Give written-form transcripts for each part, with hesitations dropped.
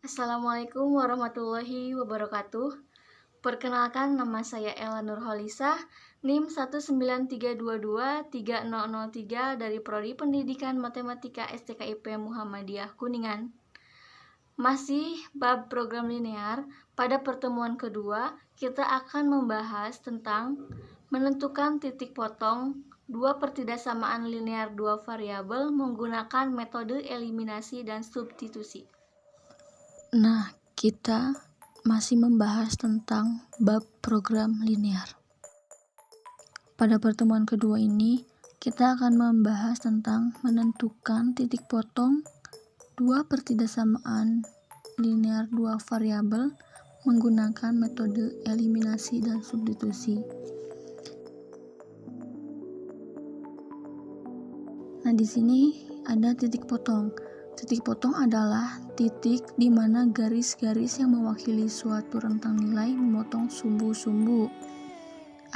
Assalamualaikum warahmatullahi wabarakatuh. Perkenalkan, nama saya Ella Nurholisah, NIM 193223003 dari Prodi Pendidikan Matematika STKIP Muhammadiyah Kuningan. Masih bab program linear, pada pertemuan kedua kita akan membahas tentang menentukan titik potong dua pertidaksamaan linear dua variabel menggunakan metode eliminasi dan substitusi. Nah, kita masih membahas tentang bab program linear. Pada pertemuan kedua ini, kita akan membahas tentang menentukan titik potong dua pertidaksamaan linear dua variabel menggunakan metode eliminasi dan substitusi. Nah, di sini ada titik potong. Titik potong adalah titik di mana garis-garis yang mewakili suatu rentang nilai memotong sumbu-sumbu.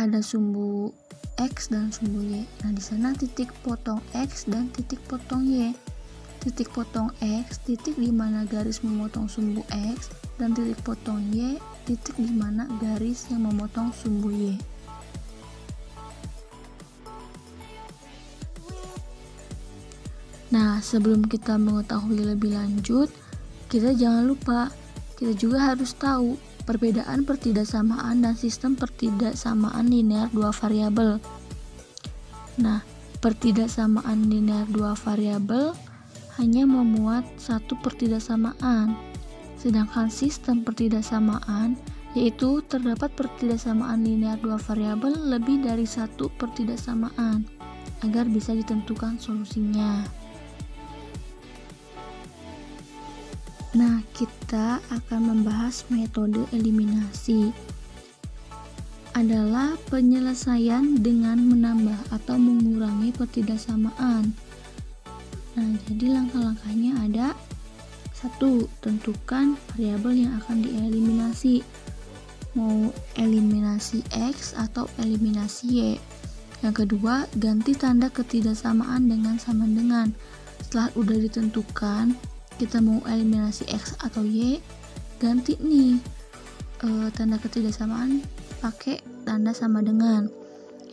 Ada sumbu X dan sumbu Y. Nah, di sana titik potong X dan titik potong Y. Titik potong X, titik di mana garis memotong sumbu X, dan titik potong Y, titik di mana garis yang memotong sumbu Y. Nah, sebelum kita mengetahui lebih lanjut, kita jangan lupa, kita juga harus tahu perbedaan pertidaksamaan dan sistem pertidaksamaan linear dua variabel. Nah, pertidaksamaan linear dua variabel hanya memuat satu pertidaksamaan, sedangkan sistem pertidaksamaan yaitu terdapat pertidaksamaan linear dua variabel lebih dari satu pertidaksamaan agar bisa ditentukan solusinya. Nah, kita akan membahas metode eliminasi. Adalah penyelesaian dengan menambah atau mengurangi pertidaksamaan. Nah, jadi langkah-langkahnya ada: 1. Tentukan variabel yang akan dieliminasi. Mau eliminasi X atau eliminasi Y. Yang kedua, ganti tanda ketidaksamaan dengan sama dengan. Setelah udah ditentukan kita mau eliminasi X atau Y, ganti nih tanda ketidaksamaan pakai tanda sama dengan.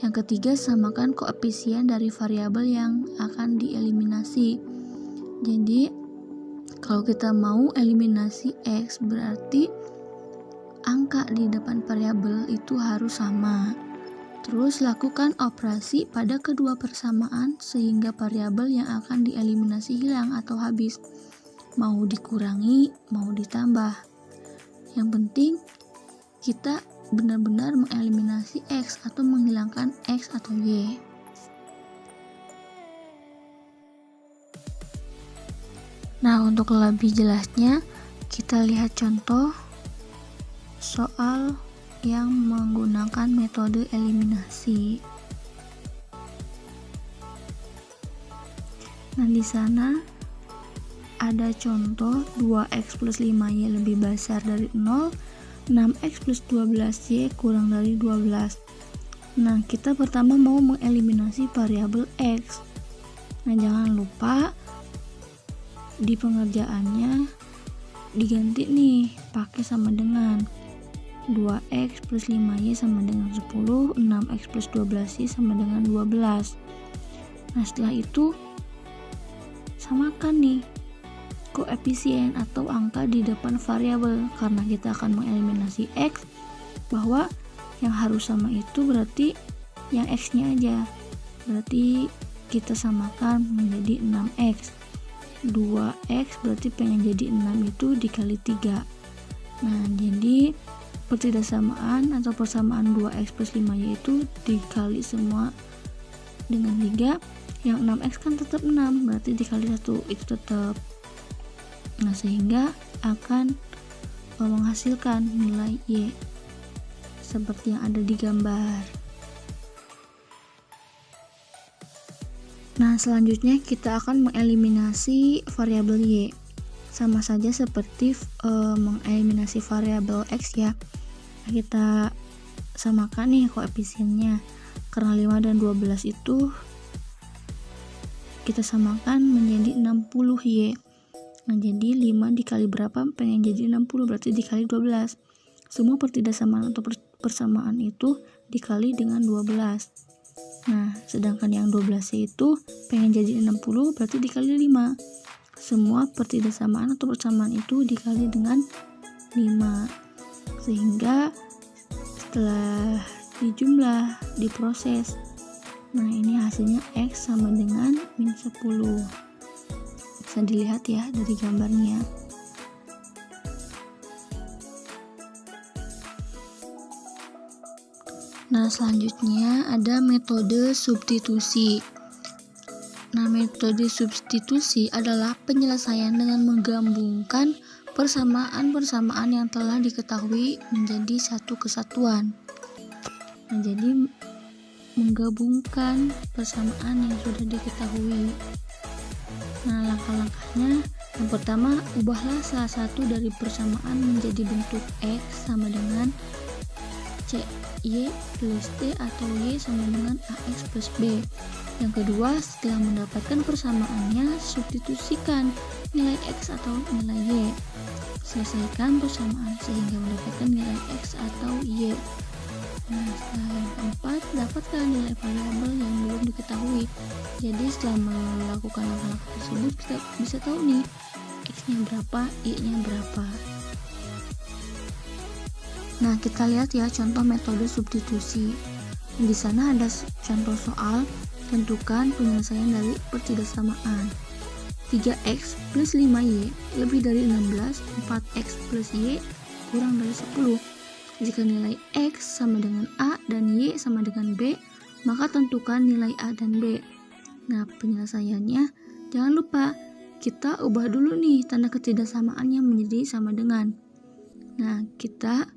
Yang ketiga, samakan koefisien dari variabel yang akan dieliminasi. Jadi kalau kita mau eliminasi X, berarti angka di depan variabel itu harus sama. Terus lakukan operasi pada kedua persamaan sehingga variabel yang akan dieliminasi hilang atau habis. Mau dikurangi, mau ditambah. Yang penting kita benar-benar mengeliminasi X atau menghilangkan X atau Y. Nah, untuk lebih jelasnya kita lihat contoh soal yang menggunakan metode eliminasi. Nah, di sana ada contoh 2x plus 5y lebih besar dari 0, 6x plus 12y kurang dari 12. Nah, kita pertama mau mengeliminasi variabel x. Nah, jangan lupa di pengerjaannya diganti nih pakai sama dengan. 2x plus 5y sama dengan 10, 6x plus 12y sama dengan 12. Nah, setelah itu samakan nih koefisien atau angka di depan variabel, karena kita akan mengeliminasi X, bahwa yang harus sama itu berarti yang X nya aja, berarti kita samakan menjadi 6X. 2X berarti pengen jadi 6 itu dikali 3. Nah, jadi pertidaksamaan atau persamaan 2X plus 5Y itu dikali semua dengan 3. Yang 6X kan tetap 6, berarti dikali 1 itu tetap. Nah, sehingga akan menghasilkan nilai Y seperti yang ada di gambar. Nah, selanjutnya kita akan mengeliminasi variabel Y. Sama saja seperti mengeliminasi variabel X ya. Nah, kita samakan nih koefisiennya. Karena 5 dan 12 itu kita samakan menjadi 60Y. Nah, jadi 5 dikali berapa? Pengen jadi 60, berarti dikali 12. Semua pertidaksamaan atau persamaan itu dikali dengan 12. Nah, sedangkan yang 12 itu pengen jadi 60, berarti dikali 5. Semua pertidaksamaan atau persamaan itu dikali dengan 5. Sehingga setelah dijumlah, diproses, nah ini hasilnya X sama dengan min 10. Bisa dilihat ya dari gambarnya. Nah, selanjutnya ada metode substitusi. Nah, metode substitusi adalah penyelesaian dengan menggabungkan persamaan-persamaan yang telah diketahui menjadi satu kesatuan. Nah, jadi menggabungkan persamaan yang sudah diketahui. Nah, langkah-langkahnya, yang pertama, ubahlah salah satu dari persamaan menjadi bentuk X sama dengan CY plus D atau Y sama dengan AX plus B. Yang kedua, setelah mendapatkan persamaannya, substitusikan nilai X atau nilai Y. Selesaikan persamaan sehingga mendapatkan nilai X atau Y. Nah, setelah yang keempat, dapatkan nilai variabel yang belum diketahui. Jadi setelah melakukan langkah-langkah tersebut, kita bisa tahu nih X-nya berapa, Y-nya berapa. Nah, kita lihat ya contoh metode substitusi. Di sana ada contoh soal, tentukan penyelesaian dari pertidaksamaan. 3x plus 5y lebih dari 16, 4x plus y kurang dari 10. Jika nilai X sama dengan A dan Y sama dengan B, maka tentukan nilai A dan B. Nah, penyelesaiannya, jangan lupa kita ubah dulu nih tanda ketidaksamaannya menjadi sama dengan. Nah, kita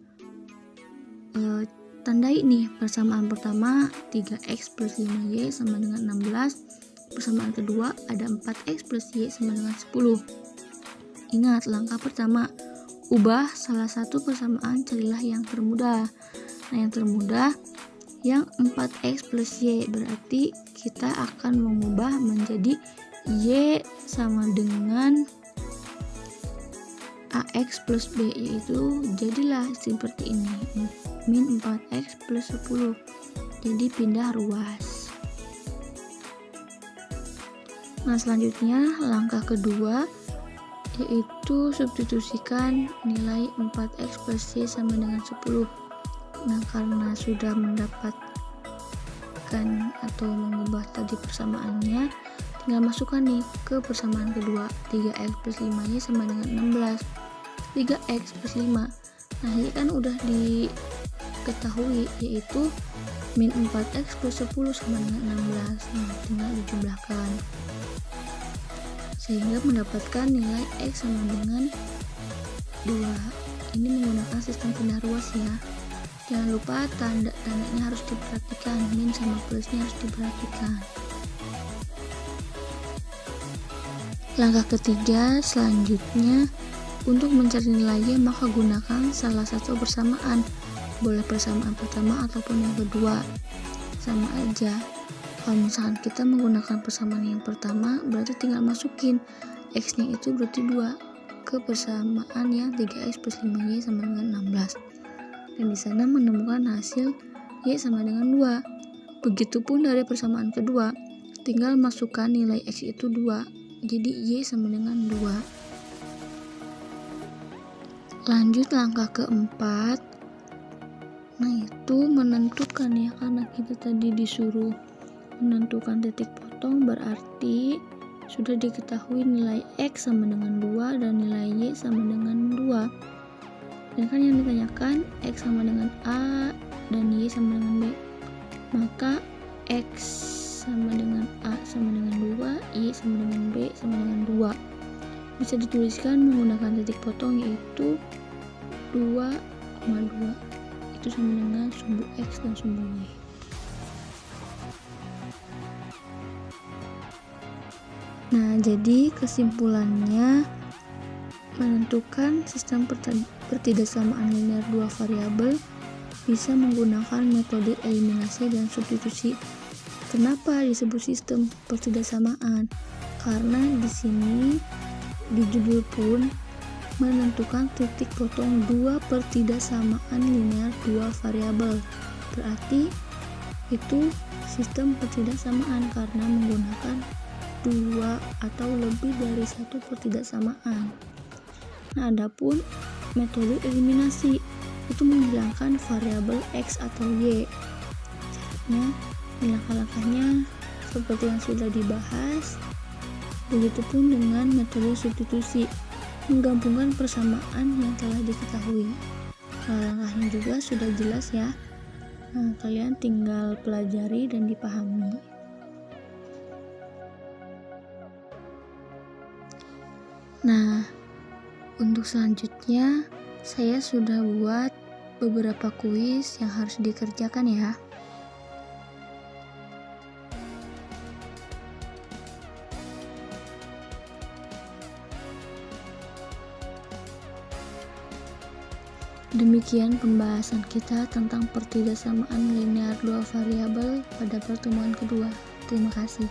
tandai nih persamaan pertama 3x plus 5y sama dengan 16. Persamaan kedua ada 4x plus y sama dengan 10. Ingat, langkah pertama, ubah salah satu persamaan, carilah yang termudah. Nah, yang termudah yang 4x plus y, berarti kita akan mengubah menjadi y sama dengan ax plus b, yaitu jadilah seperti ini, min 4x plus 10. Jadi pindah ruas. Nah, selanjutnya langkah kedua yaitu substitusikan nilai 4x plus y sama dengan 10. Nah, karena sudah mendapatkan atau mengubah tadi persamaannya, tinggal masukkan nih ke persamaan kedua. 3x plus 5y sama dengan 16. 3x plus 5. Nah, ini kan udah diketahui, yaitu min 4x plus 10 sama dengan 16. Nah, tinggal dijumlahkan sehingga mendapatkan nilai X sama dengan 2. Ini menggunakan sistem pindah ruas ya. Jangan lupa tandanya harus diperhatikan, min sama plusnya harus diperhatikan. Langkah ketiga, selanjutnya untuk mencari nilainya maka gunakan salah satu persamaan. Boleh persamaan pertama ataupun yang kedua, sama aja. Kalau misalkan kita menggunakan persamaan yang pertama, berarti tinggal masukin X-nya itu berarti 2 ke persamaan yang 3x plus 5y sama dengan 16. Dan di sana menemukan hasil y sama dengan 2. Begitupun dari persamaan kedua, tinggal masukkan nilai X itu 2. Jadi y sama dengan 2. Lanjut langkah keempat. Nah, itu menentukan ya, karena kita tadi disuruh menentukan titik potong, berarti sudah diketahui nilai X sama dengan 2 dan nilai Y sama dengan 2. Dan kan yang ditanyakan X sama dengan A dan Y sama dengan B. Maka X sama dengan A sama dengan 2, Y sama dengan B sama dengan 2. Bisa dituliskan menggunakan titik potong, yaitu 2,2. Itu sama dengan sumbu X dan sumbu Y. Nah, jadi kesimpulannya, menentukan sistem pertidaksamaan linear dua variabel bisa menggunakan metode eliminasi dan substitusi. Kenapa disebut sistem pertidaksamaan? Karena di sini di judul pun menentukan titik potong dua pertidaksamaan linear dua variabel. Berarti itu sistem pertidaksamaan karena menggunakan dua atau lebih dari satu pertidaksamaan. Nah, adapun metode eliminasi itu menghilangkan variabel X atau Y. Caranya, langkah-langkahnya seperti yang sudah dibahas. Begitupun dengan metode substitusi, menggabungkan persamaan yang telah diketahui. Langkahnya juga sudah jelas ya. Nah, kalian tinggal pelajari dan dipahami. Nah, untuk selanjutnya saya sudah buat beberapa kuis yang harus dikerjakan ya. Demikian pembahasan kita tentang pertidaksamaan linear dua variabel pada pertemuan kedua. Terima kasih.